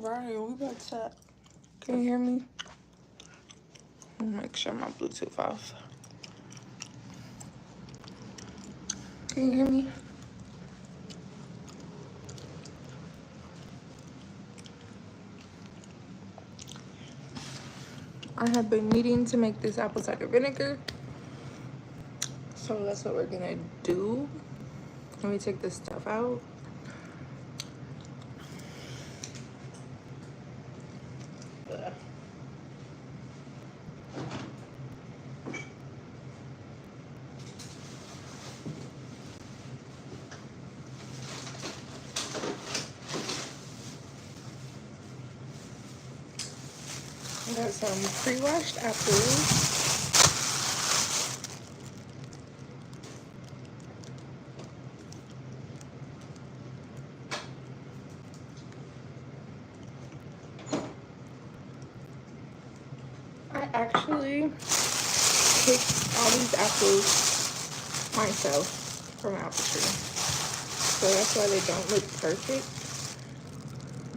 Alright, we about to. Can you hear me? Make sure my Bluetooth off. Can you hear me? I have been needing to make this apple cider vinegar, so that's what we're gonna do. Let me take this stuff out. I got some pre-washed apples. I actually picked all these apples myself from an apple tree, so that's why they don't look perfect.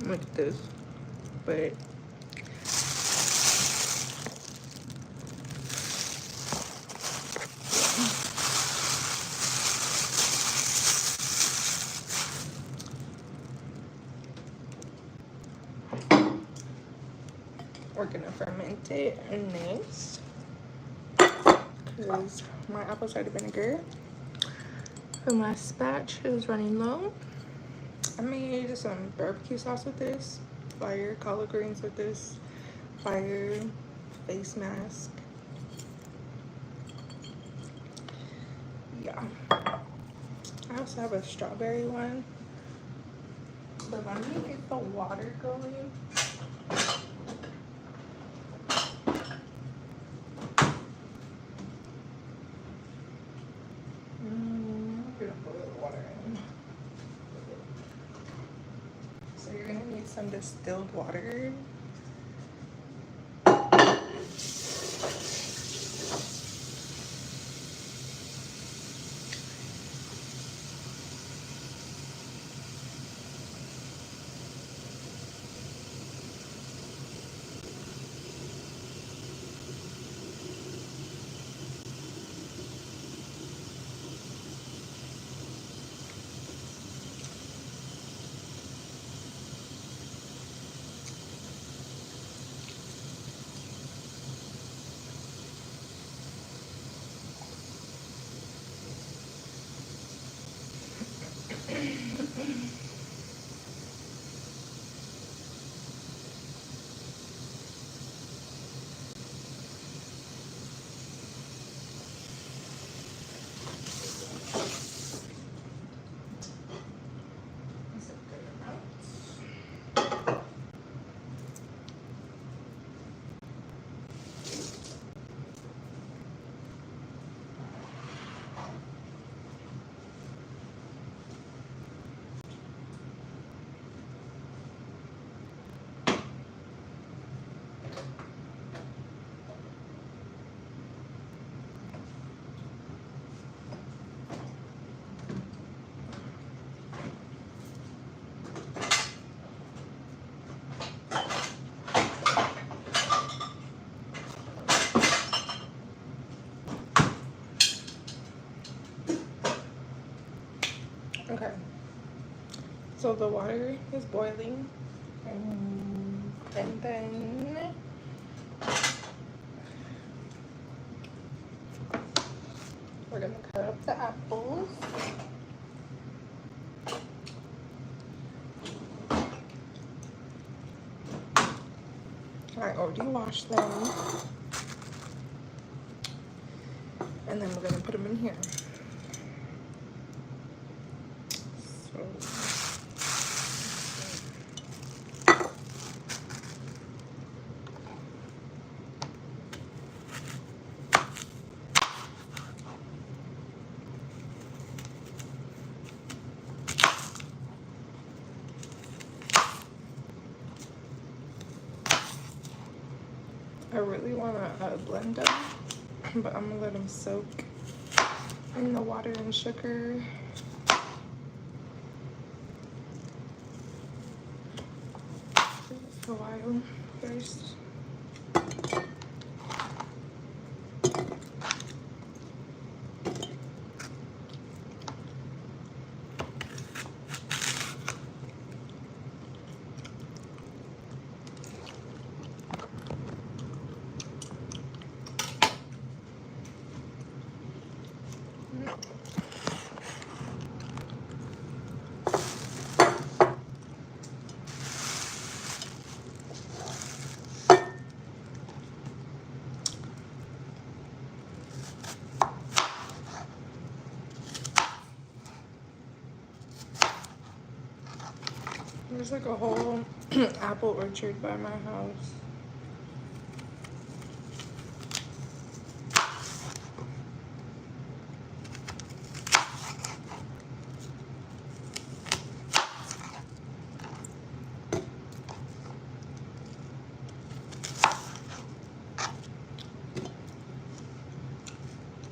Look at this, but we're gonna ferment it next because my apple cider vinegar from last batch is running low. I made some barbecue sauce with this, fire collard greens with this, fire face mask. Yeah, I also have a strawberry one, but let me get the water going. You're gonna need some distilled water. Okay, so the water is boiling, and then we're gonna cut up the apples. I already washed them, and then we're gonna put them in here. I really want to blend them, but I'm gonna let them soak in the water and sugar. a while first. There's like a whole apple orchard by my house.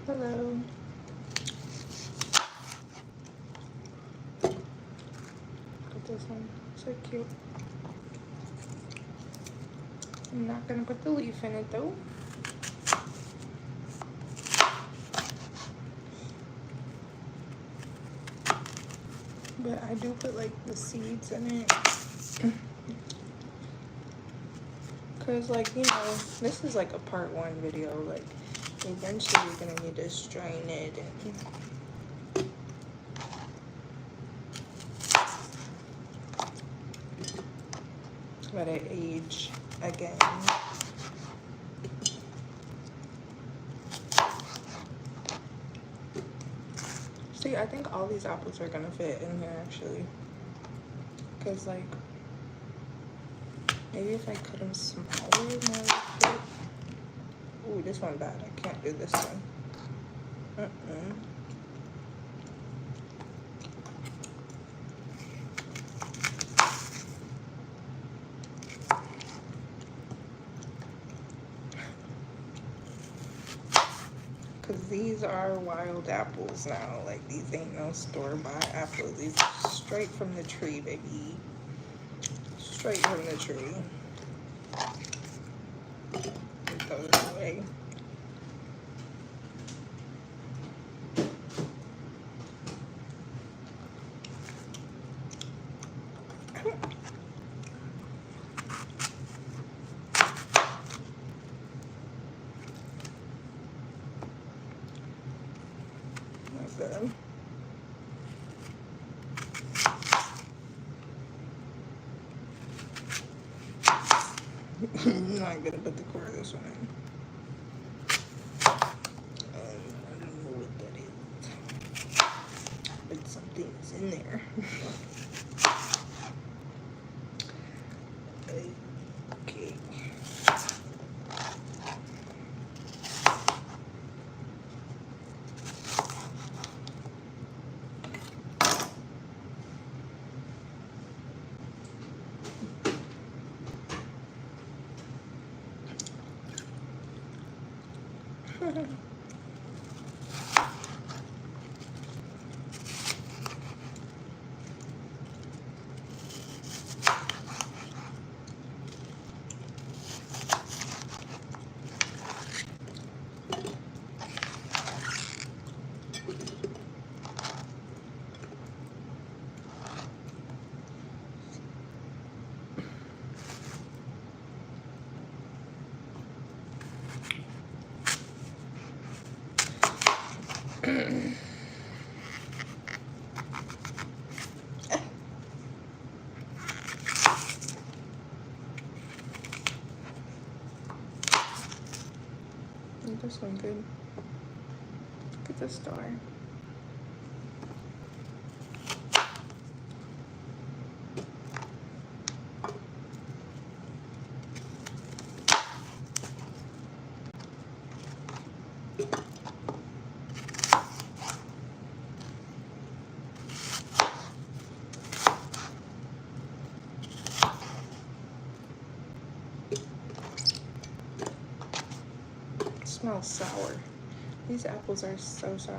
Hello. Look at this one. So cute. I'm not gonna put the leaf in it though. But I do put like the seeds in it. Cause like, you know, this is like a part 1 video. Like eventually you're gonna need to strain it and let it age again. See, I think all these apples are gonna fit in here actually. Cause like, maybe if I cut them smaller, more fit. Ooh, this one bad. I can't do this one. Cause these are wild apples now. Like these ain't no store-bought apples. These are straight from the tree, baby. Straight from the tree. Put those away. Them. I'm not gonna put the core of this one in. I don't know what that is. But something's in there. Okay. This one good. Look at the star. It smells sour. These apples are so sour.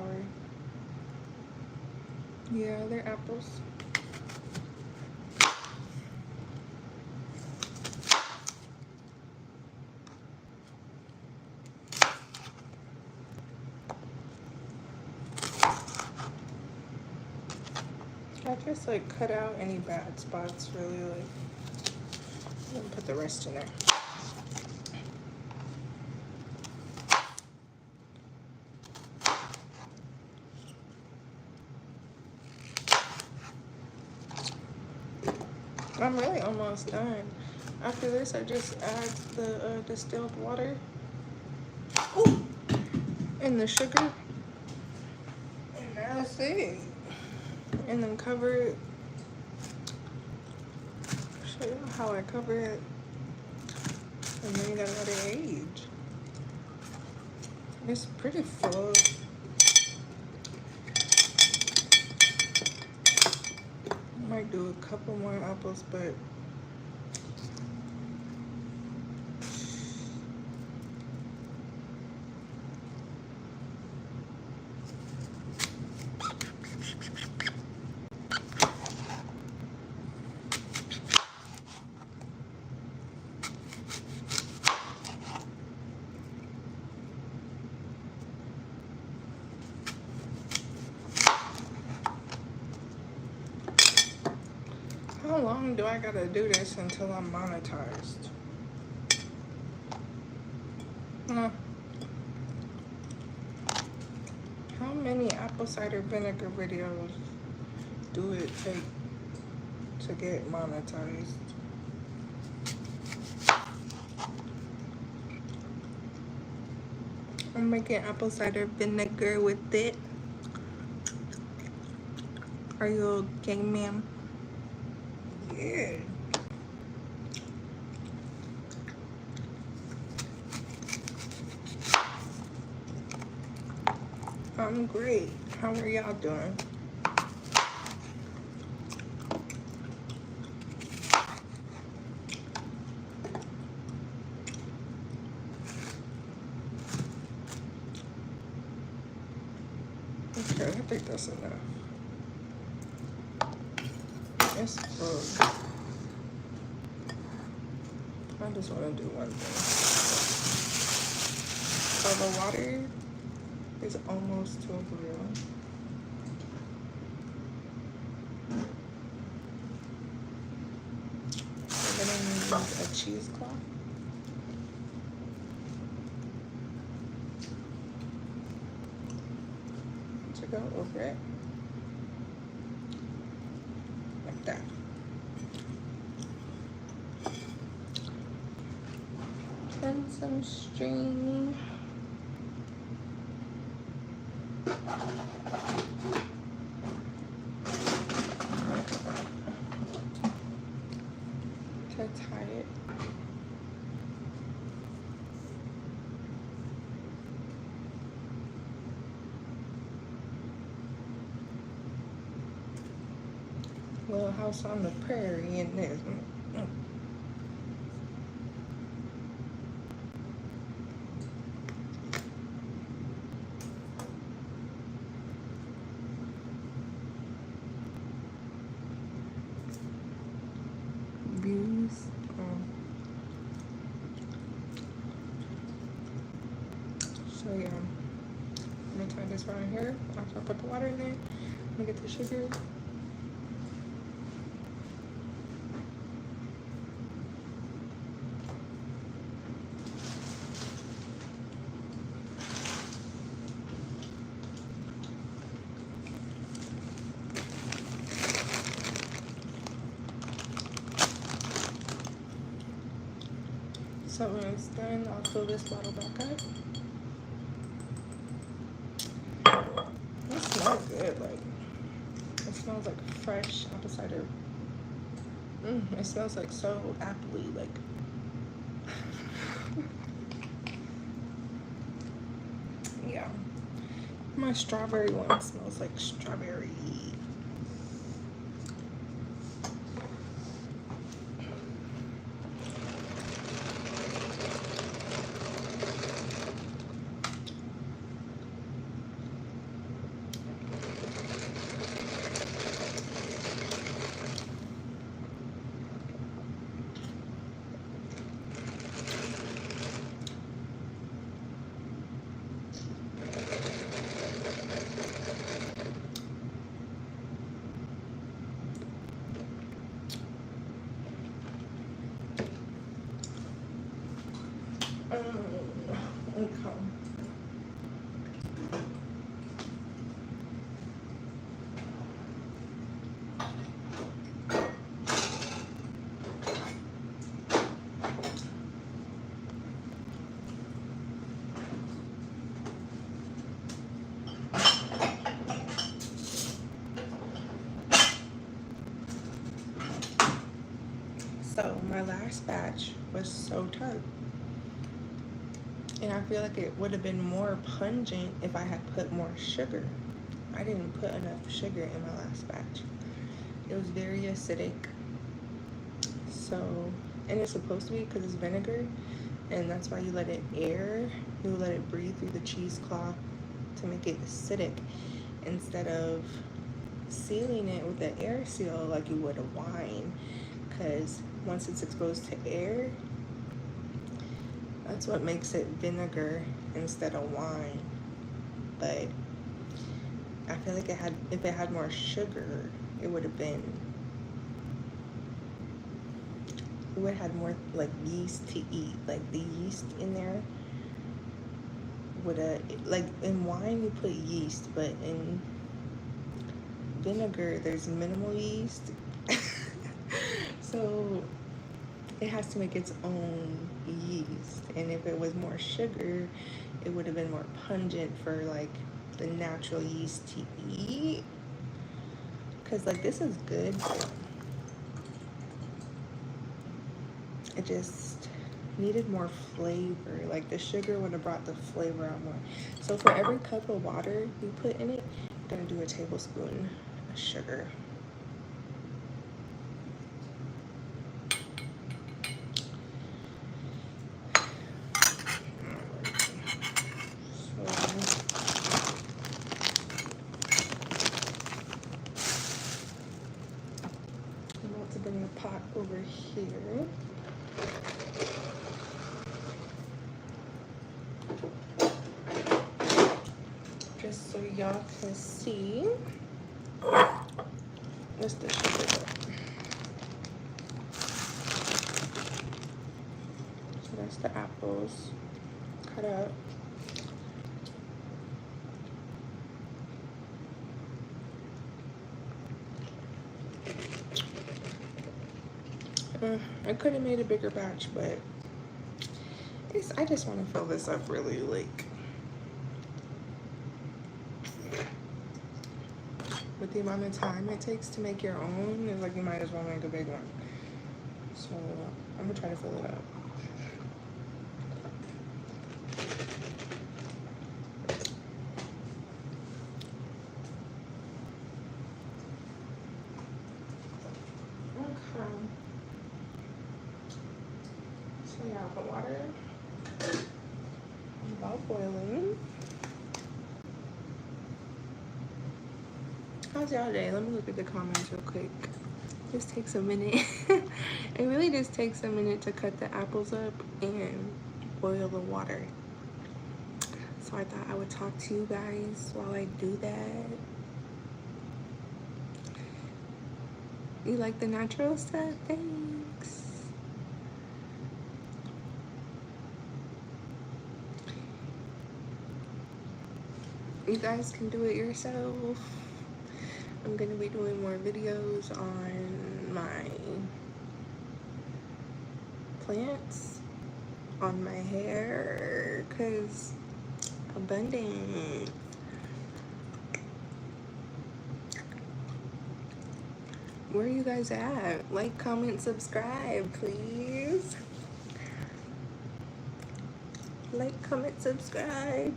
Yeah, they're apples. I just like cut out any bad spots really, like, and put the rest in there. I'm really almost done. After this, I just add the distilled water. Ooh, and the sugar. And that's it. And then cover it. Show you how I cover it. And then you gotta let it age. It's pretty full. Might do a couple more apples, but how long do I gotta do this until I'm monetized? How many apple cider vinegar videos do it take to get monetized? I'm making apple cider vinegar with it. Are you okay, ma'am? Yeah. I'm great. How are y'all doing? Okay, I think that's enough. It's full. I just want to do one thing. So the water is almost to a boil. I'm gonna need a cheesecloth. To go over it. Like that. And some string. To tie it. Little house on the prairie in this. Views. So yeah, I'm gonna tie this right here. After I put the water in there, I'm gonna get the sugar. So when it's done, I'll fill this bottle back up. It smells good, like, it smells like fresh apple cider. It smells like so appley, like. Yeah. My strawberry one smells like strawberry. So my last batch was so tart. And I feel like it would have been more pungent if I had put more sugar. I didn't put enough sugar in my last batch. It was very acidic. So, and it's supposed to be because it's vinegar. And that's why you let it air. You let it breathe through the cheesecloth to make it acidic instead of sealing it with an air seal like you would a wine. Because once it's exposed to air, that's what makes it vinegar instead of wine. But I feel like if it had more sugar, it would have had more like yeast to eat. Like the yeast in there would have, like in wine you put yeast, but in vinegar there's minimal yeast. So it has to make its own yeast. And if it was more sugar, it would have been more pungent for like the natural yeast to eat. Because like this is good, but it just needed more flavor. Like the sugar would have brought the flavor out more. So for every cup of water you put in it, I'm gonna do a tablespoon of sugar. Bring the pot over here. Just so y'all can see. What's the sugar? So that's the apples cut up. I could have made a bigger batch, but I just want to fill this up really, like, with the amount of time it takes to make your own, it's like you might as well make a big one. So I'm gonna try to fill it up. The water about boiling. How's y'all day? Let me look at the comments real quick. This takes a minute. It really just takes a minute to cut the apples up and boil the water. So I thought I would talk to you guys while I do that. You like the natural stuff? Thanks. You guys can do it yourself. I'm gonna be doing more videos on my plants, on my hair, cause abundant. Where are you guys at? Like, comment, subscribe, please. Like, comment, subscribe.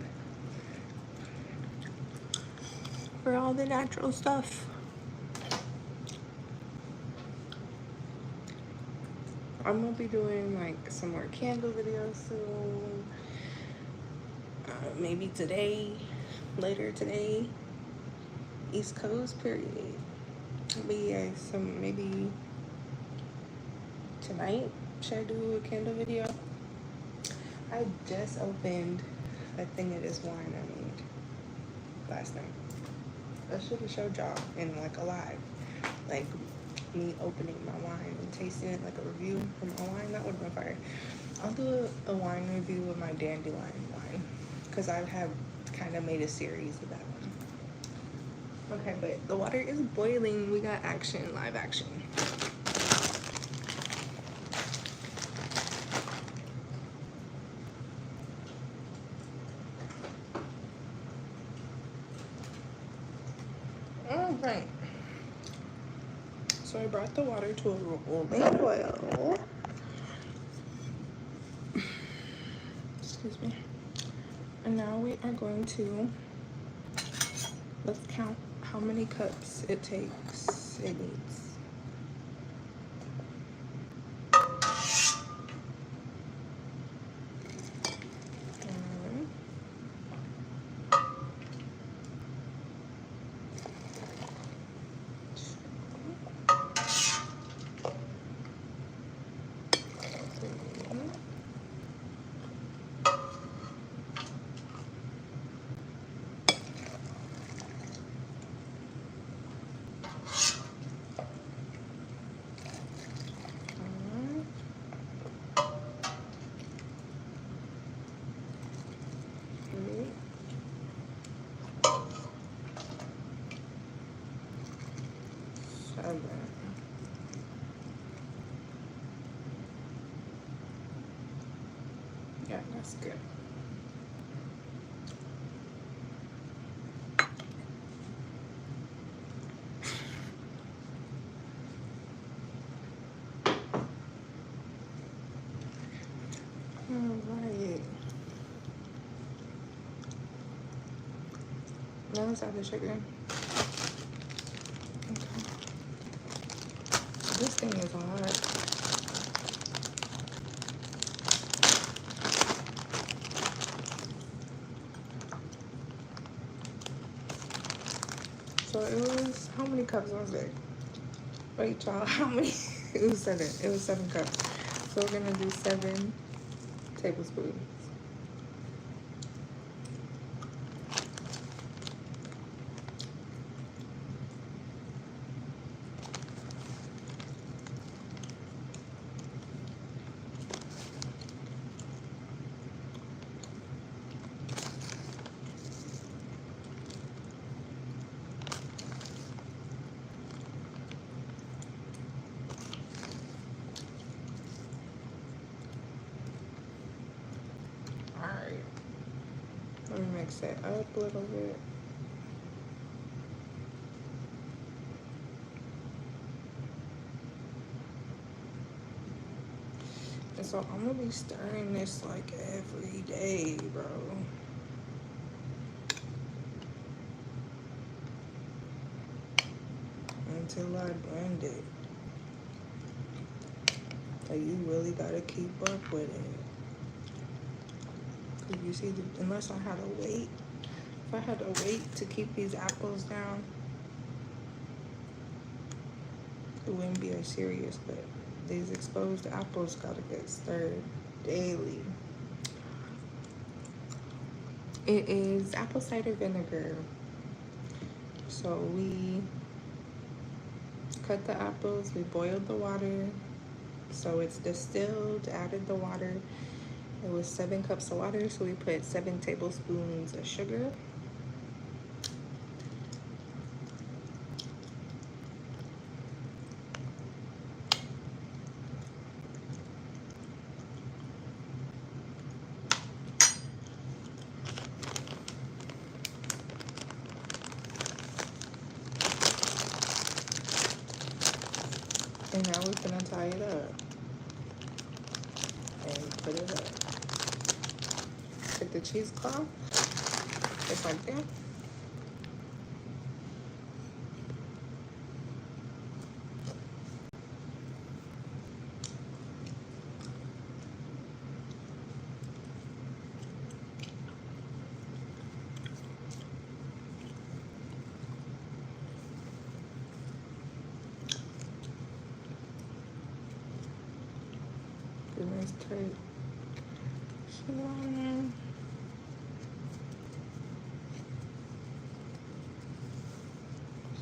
For all the natural stuff. I'm gonna be doing like some more candle videos soon. Maybe today, later today, East Coast period. But yeah, maybe tonight, should I do a candle video? I just opened a thing of this wine I made last night. I should have showed y'all in like a live, like me opening my wine and tasting it, like a review from my wine. That would have been fire. I'll do a wine review of my dandelion wine because I have kind of made a series of that one. Okay, but the water is boiling. We got action, live action. All right. So I brought the water to a rolling boil. Excuse me. And now we are going to, let's count how many cups it needs. One, two, three, three, 7. Yeah, that's good. Alright. Now let's add the sugar. Okay. This thing is hot. So it was, how many cups was it? Wait, y'all, how many? It was 7. It was 7 cups. So we're gonna do 7 tablespoons. Alright. Let me mix it up a little bit. And so I'm gonna be stirring this like every day, bro. Until I blend it. Like, you really gotta keep up with it. Cause you see, unless I had to wait, if I had to wait to keep these apples down, it wouldn't be as serious. But these exposed apples gotta get stirred daily. It is apple cider vinegar. So we cut the apples, we boiled the water, so it's distilled, added the water. It was 7 cups of water, so we put 7 tablespoons of sugar. And now we're gonna tie it up and put it up. Take the cheesecloth, just like that. Good, nice tight.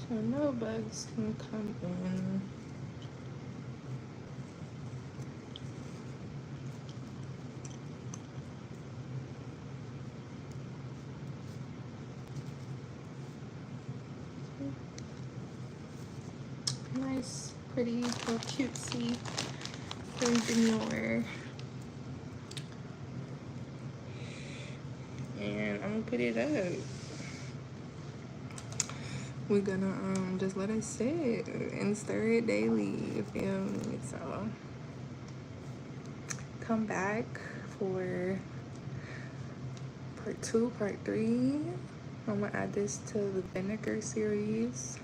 So no bugs can come in. nice, pretty, little cutesy, very demure. And I'm gonna put it up. We're gonna just let it sit and stir it daily, you feel me? So come back for part 2, part 3. I'm gonna add this to the vinegar series.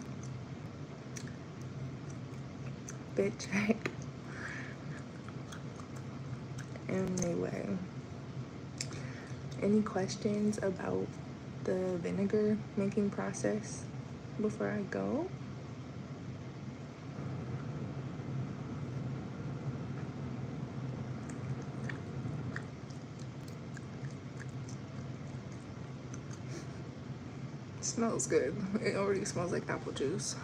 Bit check. Anyway, any questions about the vinegar making process before I go? Smells good. It already smells like apple juice.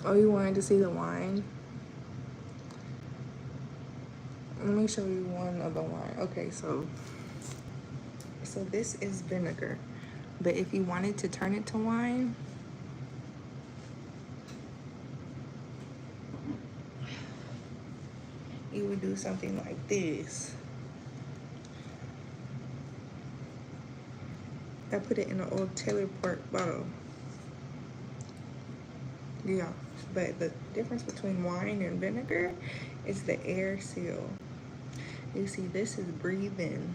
Oh, you wanted to see the wine? Let me show you one of the wine. Okay, so this is vinegar. But if you wanted to turn it to wine, you would do something like this. I put it in an old Taylor Port bottle. Yeah, but the difference between wine and vinegar is the air seal. You see, this is breathing.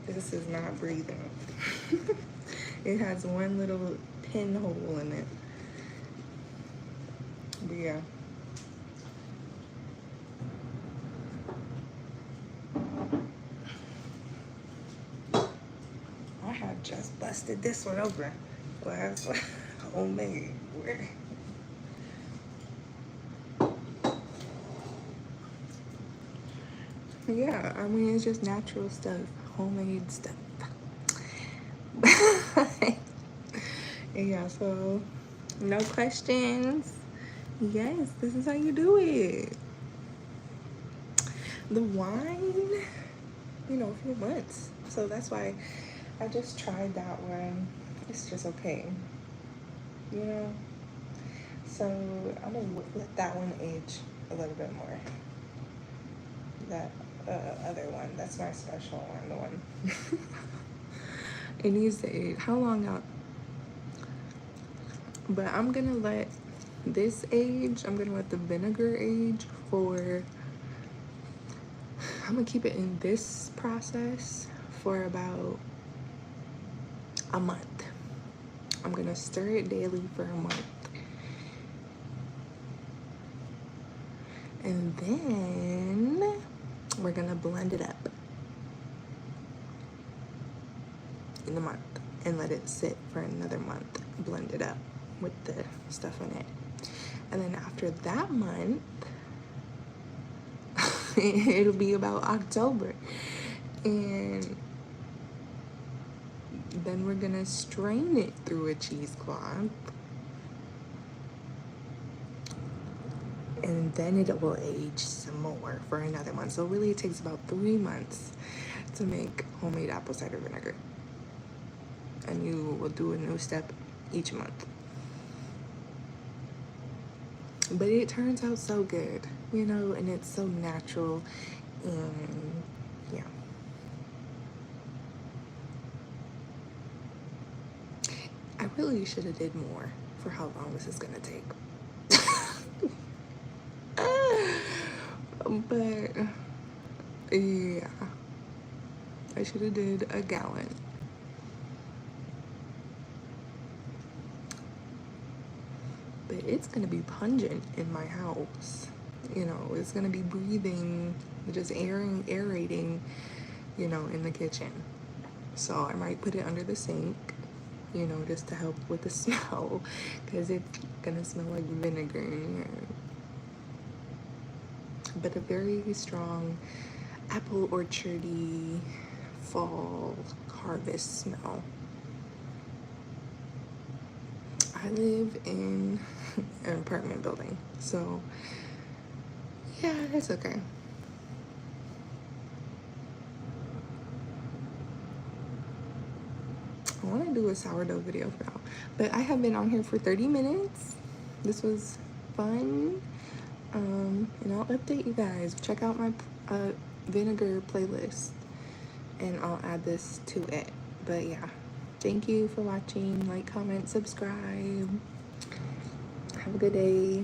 This is not breathing. It has one little pinhole in it. But yeah. I have just busted this one open. Last one, homemade. Yeah, I mean, it's just natural stuff, homemade stuff. Yeah, so no questions. Yes, this is how you do it. The wine, you know, a few months. So that's why I just tried that one. It's just okay, you know? So I'm gonna let that one age a little bit more. That other one, that's my special one, the one. It needs to age. How long out? But I'm gonna let this age, I'm gonna let the vinegar age for, I'm gonna keep it in this process for about a month. I'm gonna stir it daily for a month. And then we're gonna blend it up in a month and let it sit for another month. Blend it up with the stuff in it. And then after that month, it'll be about October. And then we're gonna strain it through a cheesecloth. And then it will age some more for another month. So really it takes about 3 months to make homemade apple cider vinegar. And you will do a new step each month. But it turns out so good, you know, and it's so natural, and yeah. I really should have did more for how long this is gonna take. But yeah, I should have did a gallon. But it's gonna be pungent in my house. You know, it's gonna be breathing, just aerating, you know, in the kitchen. So I might put it under the sink, you know, just to help with the smell, because it's gonna smell like vinegar in here. But a very strong apple orchardy fall harvest smell. I live in an apartment building, so yeah, that's okay. I want to do a sourdough video for y'all. But I have been on here for 30 minutes. This was fun. And I'll update you guys. Check out my vinegar playlist. And I'll add this to it. But yeah. Thank you for watching. Like, comment, subscribe. Have a good day.